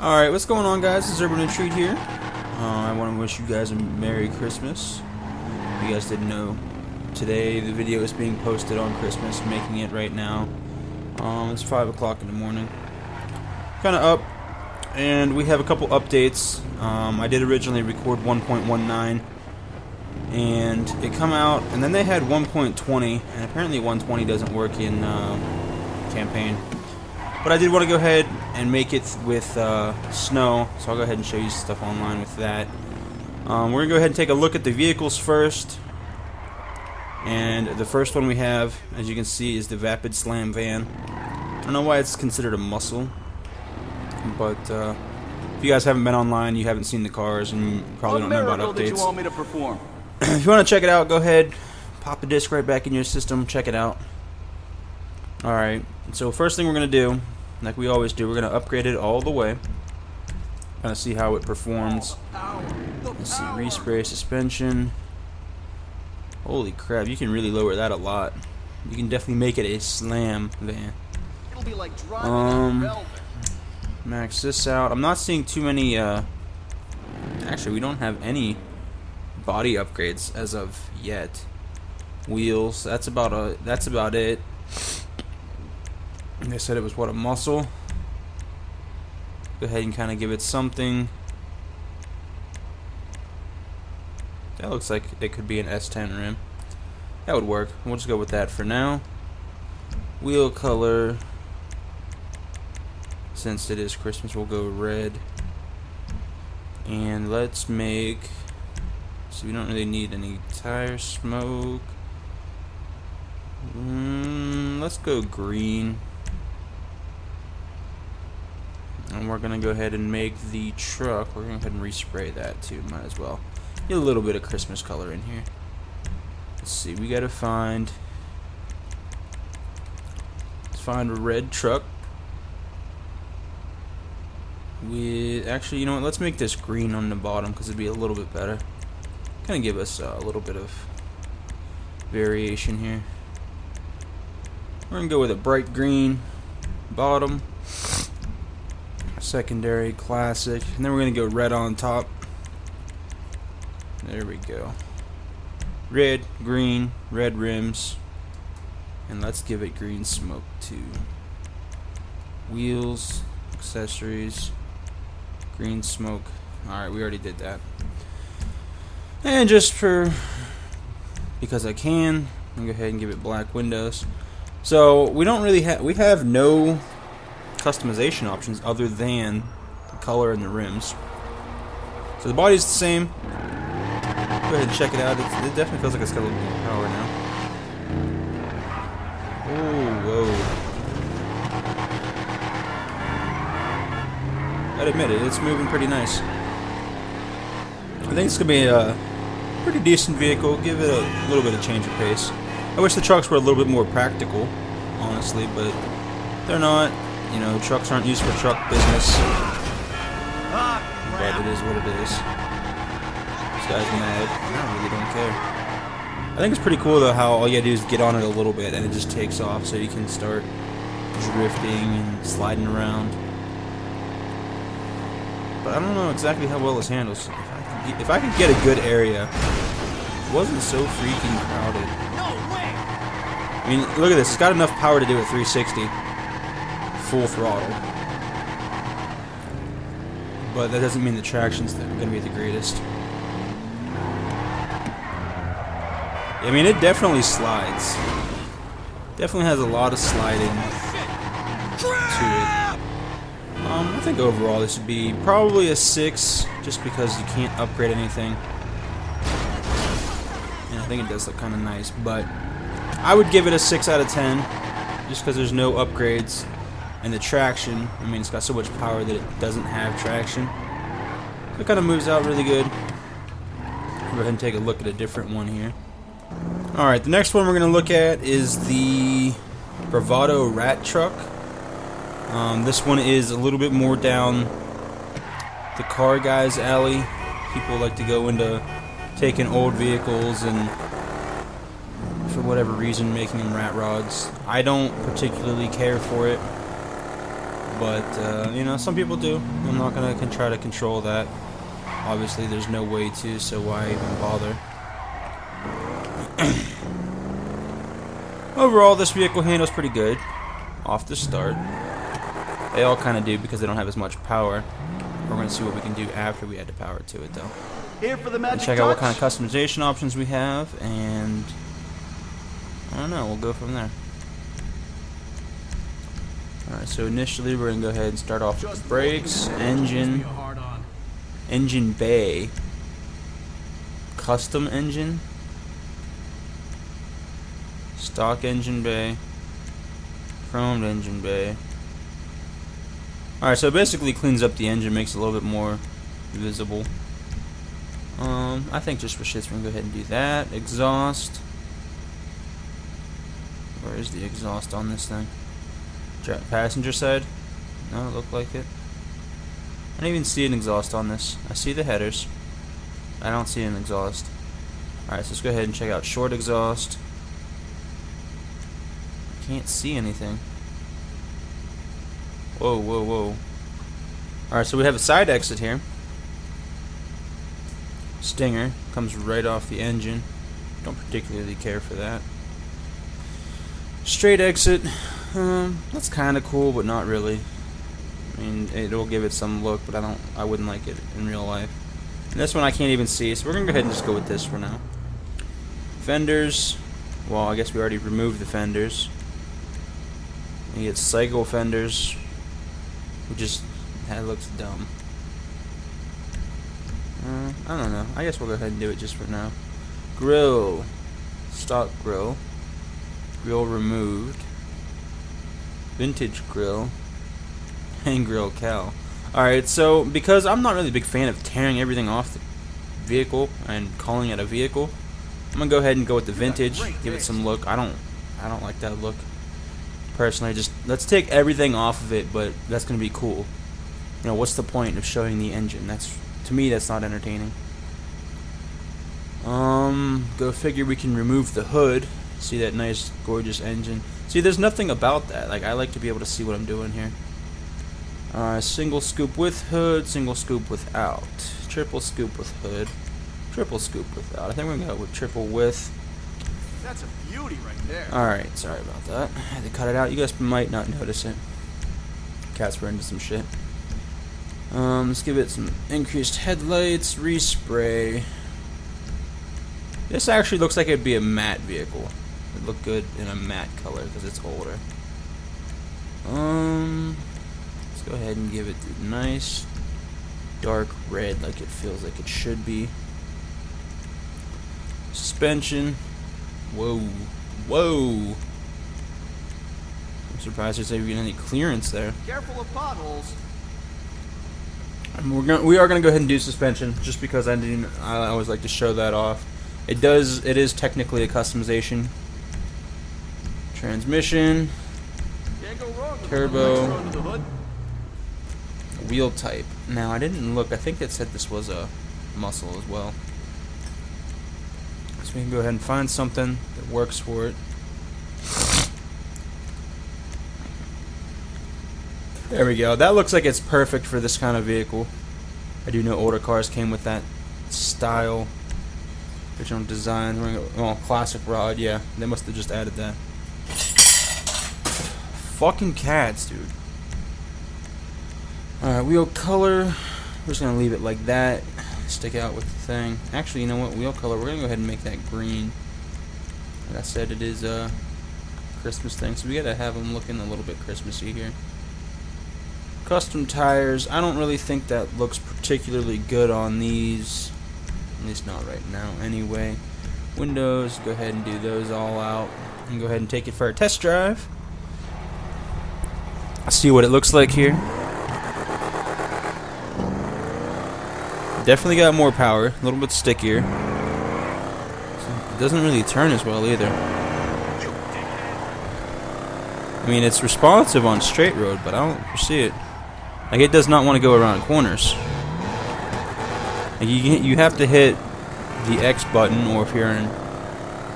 Alright, what's going on, guys? This is Urban Retreat here. I want to wish you guys a Merry Christmas. If you guys didn't know, today the video is being posted on Christmas. I'm making it right now. It's 5 o'clock in the morning. Kind of up, and we have a couple updates. I did originally record 1.19, and it come out, and then they had 1.20, and apparently 120 doesn't work in campaign. But I did want to go ahead and make it with snow, so I'll go ahead and show you stuff online with that. We're going to go ahead and take a look at the vehicles first. And the first one we have, as you can see, is the Vapid Slam van. I don't know why it's considered a muscle, but if you guys haven't been online, you haven't seen the cars, and you probably don't know about updates. You want me to perform? If you want to check it out, go ahead, pop the disc right back in your system, check it out. Alright, so first thing we're going to do, like we always do, we're going to upgrade it all the way. Kind of see how it performs. Let's see, respray suspension. Holy crap, you can really lower that a lot. You can definitely make it a slam van. It'll be like driving max this out. I'm not seeing too many, actually we don't have any body upgrades as of yet. Wheels, that's about it. They said it was, what, a muscle? Go ahead and kind of give it something. That looks like it could be an S10 rim. That would work. We'll just go with that for now. Wheel color, since it is Christmas, we'll go red. And let's make, so we don't really need any tire smoke. Let's go green. And we're going to go ahead and make the truck, we're going to go ahead and respray that too, might as well. Get a little bit of Christmas color in here. Let's see, we got to find a red truck. Actually, you know what, let's make this green on the bottom because it'd be a little bit better. Kind of give us a little bit of variation here. We're going to go with a bright green bottom. Secondary, classic, and then we're going to go red on top. There we go. Red, green, red rims, and let's give it green smoke too. Wheels, accessories, green smoke. Alright, we already did that. And just because I can, I'm going to go ahead and give it black windows. So we don't really have no customization options other than the color and the rims. So the body's the same. Go ahead and check it out. It definitely feels like it's got a little more power now. Oh, whoa. I'd admit it, it's moving pretty nice. I think it's going to be a pretty decent vehicle. Give it a little bit of change of pace. I wish the trucks were a little bit more practical, honestly, but they're not. You know, trucks aren't used for truck business, but it is what it is. This guy's mad. I really don't care. I think it's pretty cool though how all you gotta do is get on it a little bit and it just takes off, so you can start drifting and sliding around. But I don't know exactly how well this handles. If I could get a good area, it wasn't so freaking crowded. I mean, look at this. It's got enough power to do a 360. Full throttle, but that doesn't mean the traction's going to be the greatest. I mean, it definitely slides. Definitely has a lot of sliding to it. I think overall this would be probably a 6, just because you can't upgrade anything. And I think it does look kind of nice, but I would give it a 6 out of 10, just because there's no upgrades. And the traction, I mean, it's got so much power that it doesn't have traction. So it kind of moves out really good. Go ahead and take a look at a different one here. Alright, the next one we're going to look at is the Bravado Rat Truck. This one is a little bit more down the car guy's alley. People like to go into taking old vehicles and, for whatever reason, making them rat rods. I don't particularly care for it. but you know, some people do. I'm not gonna try to control that. Obviously, there's no way to, so why even bother? Overall, this vehicle handles pretty good off the start. They all kind of do because they don't have as much power. We're going to see what we can do after we add the power to it, though. Here for the magic Check out what touch. kind of customization options we have, and I don't know, we'll go from there. Alright, so initially we're going to go ahead and start off with the brakes, engine bay, custom engine, stock engine bay, chromed engine bay. Alright, so it basically cleans up the engine, makes it a little bit more visible. I think just for shits we're going to go ahead and do that. Exhaust. Where is the exhaust on this thing? Passenger side? No, it looked like it. I don't even see an exhaust on this. I see the headers. I don't see an exhaust. Alright, so let's go ahead and check out short exhaust. Can't see anything. Whoa, whoa, whoa. Alright, so we have a side exit here. Stinger comes right off the engine. Don't particularly care for that. Straight exit. That's kind of cool, but not really. I mean, it'll give it some look, but I wouldn't like it in real life. And this one I can't even see, so we're gonna go ahead and just go with this for now. Fenders. Well, I guess we already removed the fenders. You get cycle fenders, that looks dumb. I don't know. I guess we'll go ahead and do it just for now. Grill, stock grill, grill removed, vintage grill, and grill cowl. Alright, so because I'm not really a big fan of tearing everything off the vehicle and calling it a vehicle, I'm gonna go ahead and go with the vintage, give it some look. I don't like that look personally. Just let's take everything off of it, but that's gonna be cool. You know, what's the point of showing the engine? To me, that's not entertaining. Go figure we can remove the hood. See that nice, gorgeous engine. See, there's nothing about that. Like, I like to be able to see what I'm doing here. Single scoop with hood, single scoop without. Triple scoop with hood, triple scoop without. I think we're gonna go with triple with. That's a beauty right there. Alright, sorry about that. I had to cut it out. You guys might not notice it. Cats were into some shit. Let's give it some increased headlights, respray. This actually looks like it'd be a matte vehicle. It'd look good in a matte color because it's older. Let's go ahead and give it the nice dark red like it feels like it should be. Suspension. Whoa. Whoa. I'm surprised there's even any clearance there. Careful of potholes. We are gonna go ahead and do suspension just because I always like to show that off. It is technically a customization. Transmission, Can't go wrong with turbo, the under the hood. wheel type. Now I didn't look. I think it said this was a muscle as well. So we can go ahead and find something that works for it. There we go. That looks like it's perfect for this kind of vehicle. I do know older cars came with that style, original design. Well, classic rod, yeah. They must have just added that. Fucking cats, dude. Alright, wheel color. We're just gonna leave it like that. Stick out with the thing. Actually, you know what? Wheel color. We're gonna go ahead and make that green. Like I said, it is a Christmas thing, so we gotta have them looking a little bit Christmassy here. Custom tires. I don't really think that looks particularly good on these. At least not right now anyway. Windows, go ahead and do those all out. And go ahead and take it for a test drive. See what it looks like here. Definitely got more power. A little bit stickier. It doesn't really turn as well either. I mean, it's responsive on straight road, but I don't foresee it. Like, it does not want to go around corners. Like, you have to hit the X button, or if you're an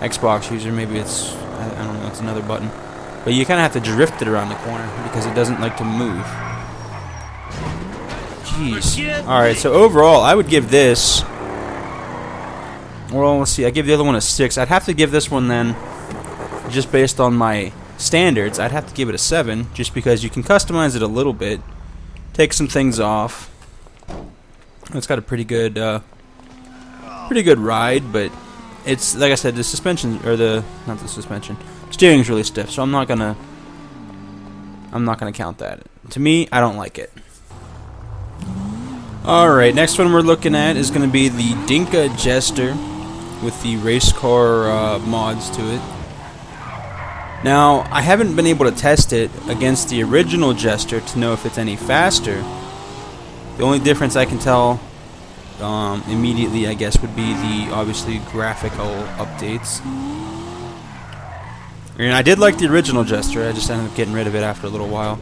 Xbox user, maybe it's, I don't know, it's another button. But you kind of have to drift it around the corner because it doesn't like to move. Jeez. Alright, so overall, I would give this... Well, let's see. I give the other one a 6. I'd have to give this one then, just based on my standards, I'd have to give it a 7, just because you can customize it a little bit, take some things off. It's got a pretty good ride, but it's, like I said, the suspension, or not the suspension, steering's really stiff, so I'm not gonna count that. To me, I don't like it. Alright, next one we're looking at is gonna be the Dinka Jester with the race car mods to it. Now, I haven't been able to test it against the original Jester to know if it's any faster. The only difference I can tell immediately, I guess, would be the obviously graphical updates. And I did like the original Jester, I just ended up getting rid of it after a little while.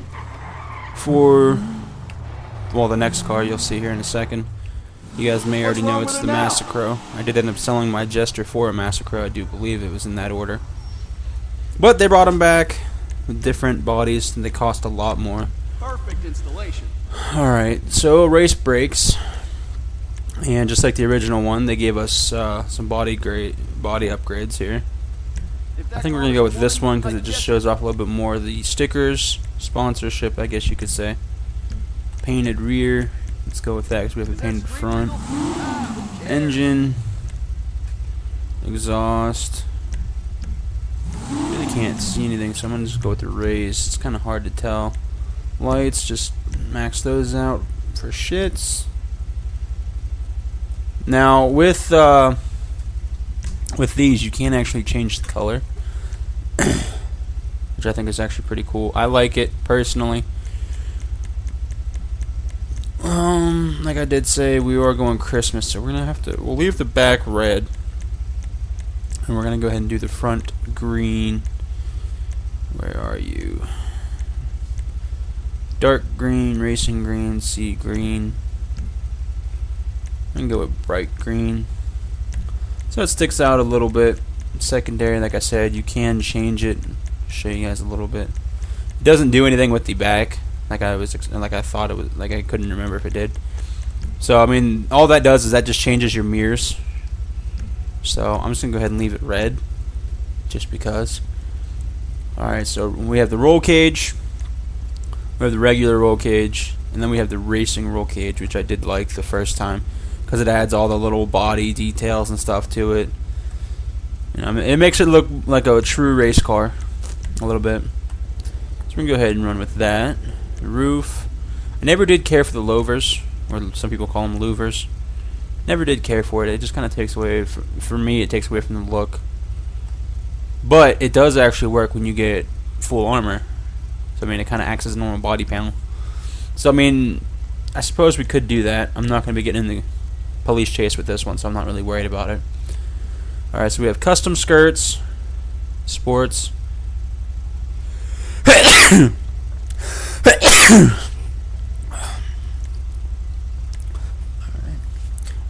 For, well, the next car you'll see here in a second. You guys may already know it's the Massacro. I did end up selling my Jester for a Massacro, I do believe it was in that order. But they brought them back with different bodies, and they cost a lot more. Perfect installation. Alright, so race brakes. And just like the original one, they gave us some body upgrades here. I think we're going to go with this one because it just shows off a little bit more of the stickers, sponsorship, I guess you could say. Painted rear. Let's go with that because we have a painted front. Engine. Exhaust. Really can't see anything, so I'm going to just go with the raise. It's kind of hard to tell. Lights, just max those out for shits. Now, with these, you can actually change the color, which I think is actually pretty cool. I like it, personally. Like I did say, we are going Christmas, so we're gonna have to. We'll leave the back red, and we're gonna go ahead and do the front green. Where are you? Dark green, racing green, sea green. I'm gonna go with bright green, so it sticks out a little bit. Secondary, like I said, you can change it. Show you guys a little bit. It doesn't do anything with the back, like I thought it was. Like I couldn't remember if it did. So I mean, all that does is that just changes your mirrors. So I'm just gonna go ahead and leave it red, just because. All right, so we have the roll cage, we have the regular roll cage, and then we have the racing roll cage, which I did like the first time because it adds all the little body details and stuff to it. You know, it makes it look like a true race car a little bit. So we can go ahead and run with that. The roof. I never did care for the louvers, or some people call them louvers. Never did care for it. It just kind of takes away, for me, it takes away from the look. But it does actually work when you get full armor. So I mean, it kind of acts as a normal body panel. So I mean, I suppose we could do that. I'm not going to be getting in the police chase with this one, so I'm not really worried about it. Alright, so we have custom skirts, sports.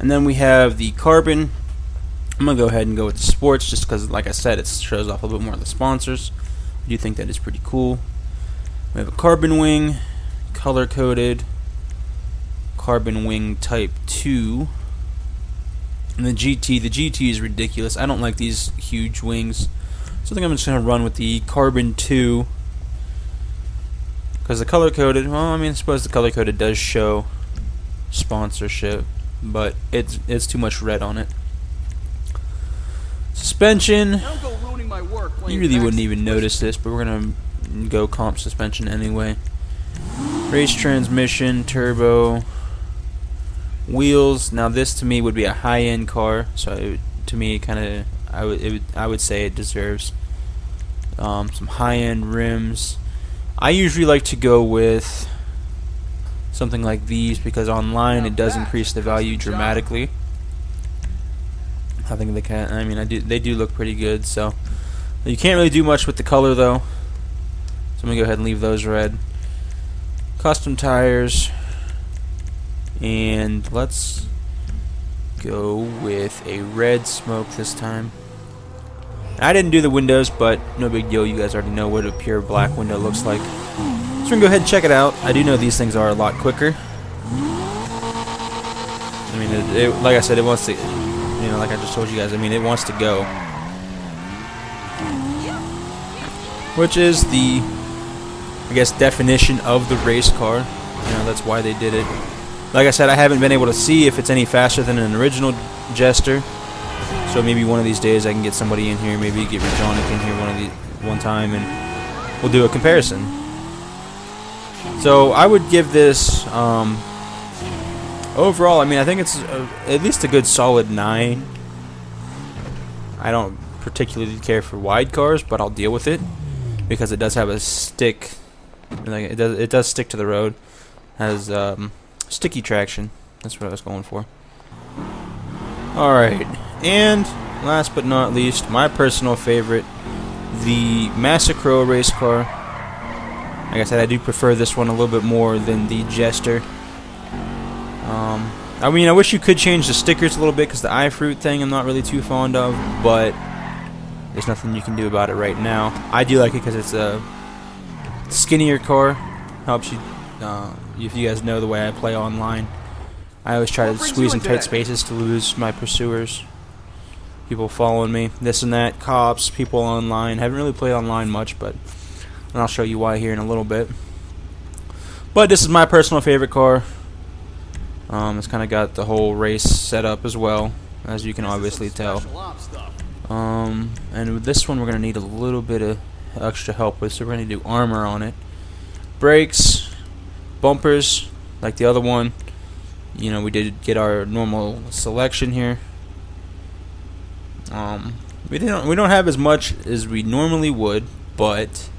And then we have the carbon. I'm going to go ahead and go with the sports just because, like I said, it shows off a little bit more of the sponsors. I do think that is pretty cool. We have a carbon wing, color-coded, carbon wing type 2. And the GT is ridiculous. I don't like these huge wings. So I think I'm just going to run with the carbon 2. Because the color-coded, well, I mean, I suppose the color-coded does show sponsorship, but it's too much red on it. Suspension, you really wouldn't even notice this, but we're going to go comp suspension anyway. Race transmission, turbo, wheels. Now this to me would be a high-end car, so to me I would say it deserves some high-end rims. I usually like to go with something like these because online it does increase the value dramatically. I think they can. I mean, they do look pretty good. So you can't really do much with the color though. So I'm gonna go ahead and leave those red. Custom tires, and let's go with a red smoke this time. I didn't do the windows, but no big deal. You guys already know what a pure black window looks like. So we're gonna go ahead and check it out. I do know these things are a lot quicker. I mean, like I said, it wants to, you know, like I just told you guys, I mean, it wants to go. Which is the, I guess, definition of the race car. You know, that's why they did it. Like I said, I haven't been able to see if it's any faster than an original Jester. So maybe one of these days I can get somebody in here, maybe get Rajonic in here one time, and we'll do a comparison. So I would give this, overall, I mean, I think it's at least a good solid 9. I don't particularly care for wide cars, but I'll deal with it because it does have a stick. Like it does stick to the road. Has sticky traction. That's what I was going for. All right. And last but not least, my personal favorite, the Massacro race car. Like I said, I do prefer this one a little bit more than the Jester. I mean, I wish you could change the stickers a little bit because the iFruit thing I'm not really too fond of, but there's nothing you can do about it right now. I do like it because it's a skinnier car. Helps you, if you guys know the way I play online. I always try to squeeze in tight spaces to lose my pursuers. People following me, this and that, cops, people online. Haven't really played online much, but and I'll show you why here in a little bit. But this is my personal favorite car. It's kind of got the whole race set up as well, as you can obviously tell. And with this one, we're going to need a little bit of extra help with, so we're going to do armor on it. Brakes, bumpers, like the other one. You know, we did get our normal selection here. We don't have as much as we normally would, but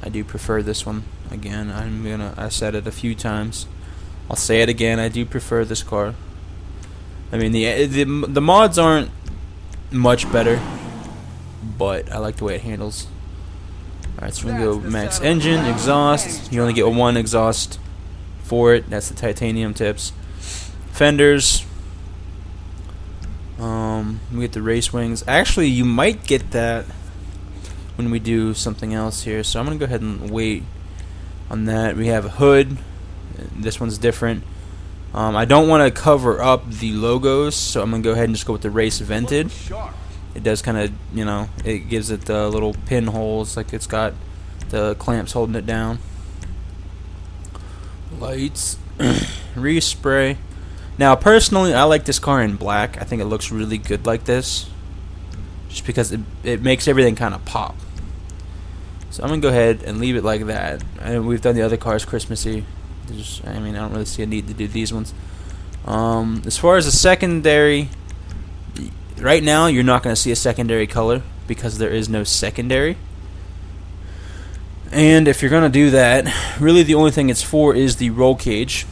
I do prefer this one. Again, I said it a few times. I'll say it again. I do prefer this car. I mean, the mods aren't much better, but I like the way it handles. Alright, so we're gonna go max engine, exhaust. You only get one exhaust for it. That's the titanium tips. Fenders. We get the race wings. Actually, you might get that when we do something else here. So I'm gonna go ahead and wait on that. We have a hood. This one's different. I don't want to cover up the logos, so I'm gonna go ahead and just go with the race vented. It does kind of, you know, it gives it the little pinholes, like it's got the clamps holding it down. Lights, respray. Now, personally, I like this car in black. I think it looks really good like this, just because it makes everything kind of pop. So I'm gonna go ahead and leave it like that. And we've done the other cars Christmassy. I mean, I don't really see a need to do these ones. As far as a secondary, right now you're not going to see a secondary color because there is no secondary. And if you're going to do that, really the only thing it's for is the roll cage,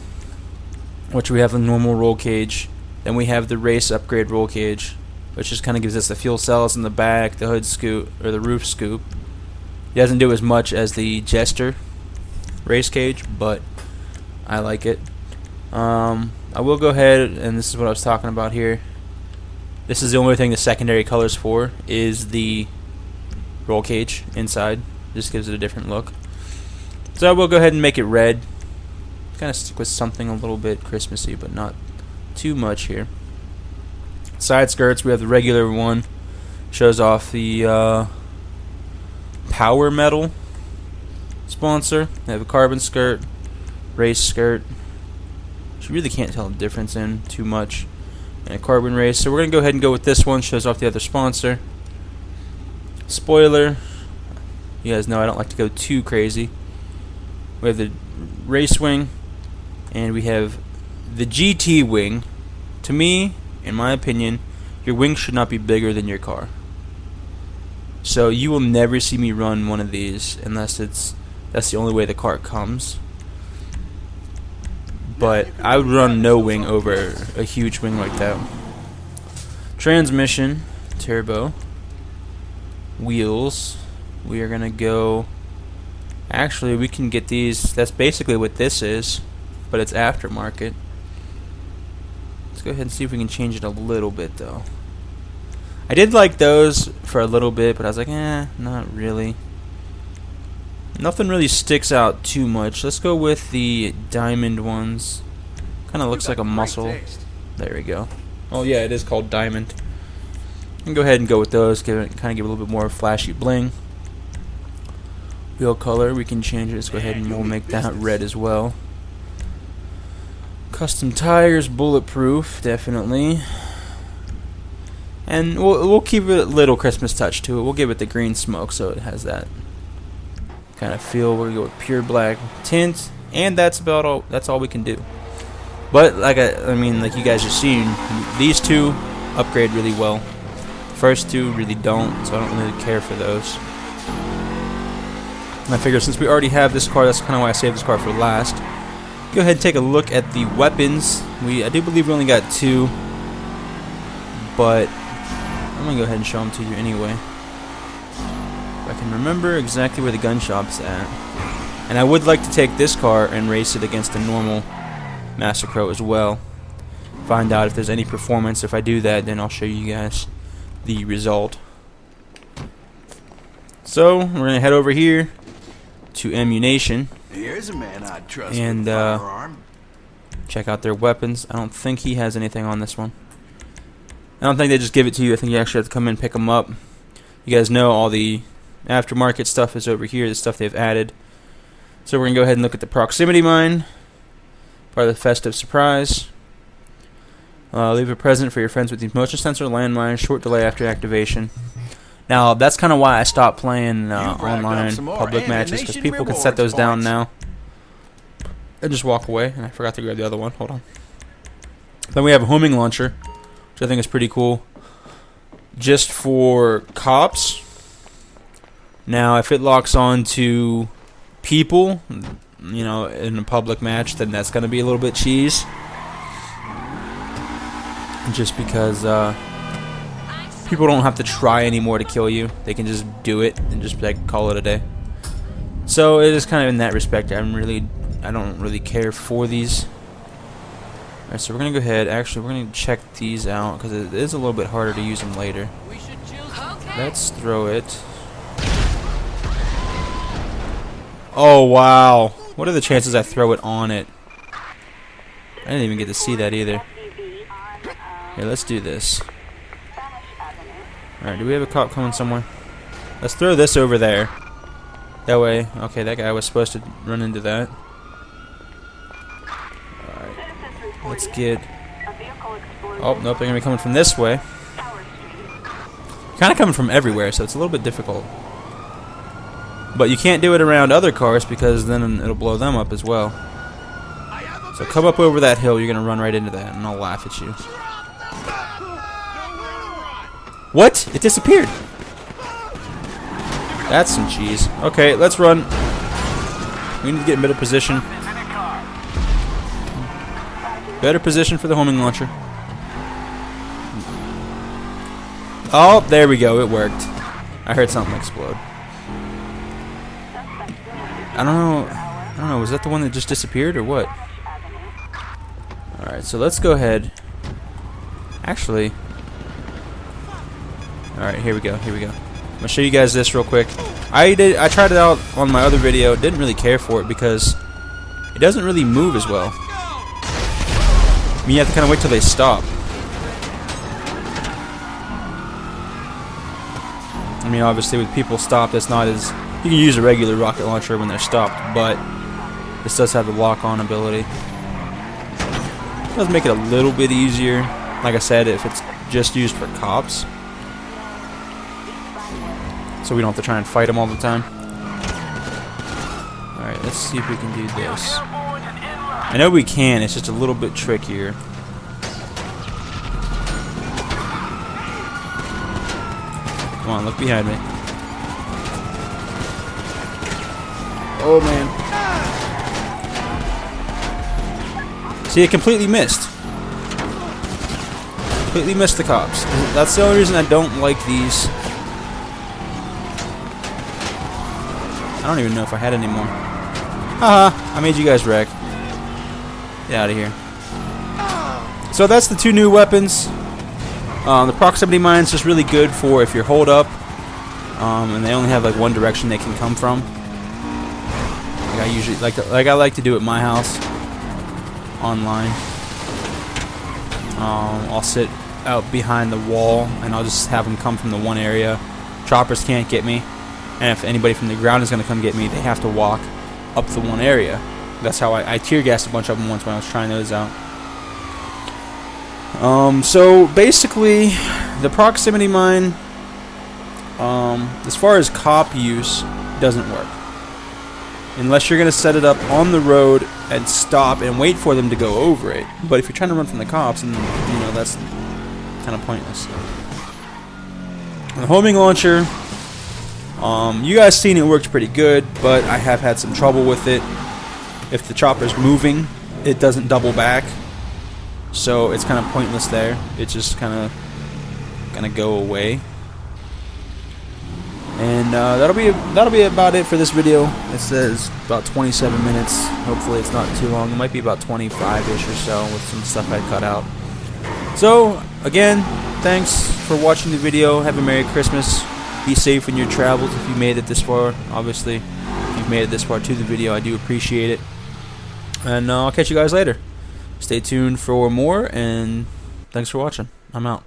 which we have the normal roll cage. Then we have the race upgrade roll cage, which just kind of gives us the fuel cells in the back, the hood scoop, or the roof scoop. It doesn't do as much as the Jester race cage, but I like it. I will go ahead, and this is what I was talking about here. This is the only thing the secondary color's for, is the roll cage inside. Just gives it a different look. So I will go ahead and make it red. Kind of stick with something a little bit Christmassy, but not too much here. Side skirts, we have the regular one. Shows off the Power Metal sponsor. They have a carbon skirt, race skirt. You really can't tell the difference in too much. And a carbon race. So we're going to go ahead and go with this one. Shows off the other sponsor. Spoiler. You guys know I don't like to go too crazy. We have the race wing. And we have the GT wing. To me, in my opinion, your wing should not be bigger than your car. So you will never see me run one of these unless that's the only way the car comes. But I would run no wing over a huge wing like that. Transmission, turbo. Wheels. We are gonna go. Actually, we can get these. That's basically what this is, but it's aftermarket. Let's go ahead and see if we can change it a little bit, though. I did like those for a little bit, but I was like, not really. Nothing really sticks out too much. Let's go with the diamond ones. Kind Kind of looks like a muscle. Taste. There we go. Oh yeah, it is called diamond. And go ahead and go with those. Kind of give a little bit more flashy bling. Wheel color, we can change it. Let's go ahead and we'll make that red as well. Custom tires, bulletproof, definitely. And we'll keep a little Christmas touch to it. We'll give it the green smoke so it has that kind of feel. We're gonna go with pure black tint, and that's about all. That's all we can do. But like I mean, like you guys have seen, these two upgrade really well. First two really don't, so I don't really care for those. And I figure since we already have this car, that's kind of why I saved this car for last. Go ahead and take a look at the weapons. I do believe we only got 2, but I'm gonna go ahead and show them to you anyway. If I can remember exactly where the gun shop's at. And I would like to take this car and race it against a normal Master Crow as well. Find out if there's any performance. If I do that, then I'll show you guys the result. So we're gonna head over here to Ammunition. Here's a man I'd trust and with a firearm. check out their weapons. I don't think he has anything on this one. I don't think they just give it to you. I think you actually have to come in and pick them up. You guys know all the aftermarket stuff is over here, the stuff they've added. So we're going to go ahead and look at the proximity mine, part of the festive surprise. Leave a present for your friends with the motion sensor, landmine, short delay after activation. Now, that's kind of why I stopped playing online public matches, because people can set those down now and just walk away. And I forgot to grab the other one. Hold on. Then we have a homing launcher, which I think is pretty cool, just for cops. Now, if it locks on to people, you know, in a public match, then that's going to be a little bit cheese. Just because people don't have to try anymore to kill you. They can just do it and just like call it a day. So it is kind of in that respect. I don't really care for these. Alright, so we're going to go ahead. Actually, we're going to check these out because it is a little bit harder to use them later. Let's throw it. Oh, wow. What are the chances I throw it on it? I didn't even get to see that either. Here, let's do this. Alright, do we have a cop coming somewhere? Let's throw this over there. That way, okay, that guy was supposed to run into that. Alright, let's get... Oh, nope, they're going to be coming from this way. Kind of coming from everywhere, so it's a little bit difficult. But you can't do it around other cars because then it'll blow them up as well. So come up over that hill, you're going to run right into that, and I'll laugh at you. What? It disappeared. That's some cheese. Okay, let's run. We need to get in better position. Better position for the homing launcher. Oh, there we go. It worked. I heard something explode. I don't know. Was that the one that just disappeared or what? Alright, so let's go ahead. Actually... Alright, here we go. I'm gonna show you guys this real quick. I tried it out on my other video. Didn't really care for it because it doesn't really move as well. I mean, you have to kind of wait till they stop. I mean, obviously with people stopped, it's not as... You can use a regular rocket launcher when they're stopped, but this does have the lock-on ability. It does make it a little bit easier. Like I said, if it's just used for cops. So we don't have to try and fight them all the time. Alright, let's see if we can do this. I know we can, it's just a little bit trickier. Come on, look behind me. Oh man. See, it completely missed. Completely missed the cops. That's the only reason I don't like these. I don't even know if I had any more. Haha, I made you guys wreck. Get out of here. So that's the 2 new weapons. The proximity mine's just really good for if you're holed up, and they only have like one direction they can come from. Like I usually like I like to do at my house online. I'll sit out behind the wall and I'll just have them come from the one area. Choppers can't get me, and if anybody from the ground is going to come get me, they have to walk up the one area. That's how I tear gassed a bunch of them once when I was trying those out. So basically, the proximity mine, as far as cop use, doesn't work. Unless you're going to set it up on the road and stop and wait for them to go over it. But if you're trying to run from the cops, and that's kind of pointless. The homing launcher, you guys seen it worked pretty good, but I have had some trouble with it. If the chopper's moving, it doesn't double back, so it's kind of pointless there. It's just kind of gonna go away. And that'll be about it for this video. It says about 27 minutes. Hopefully it's not too long. It might be about 25-ish or so with some stuff I cut out. So again, thanks for watching the video. Have a Merry Christmas. Be safe in your travels if you made it this far. Obviously, if you've made it this far to the video, I do appreciate it. And I'll catch you guys later. Stay tuned for more, and thanks for watching. I'm out.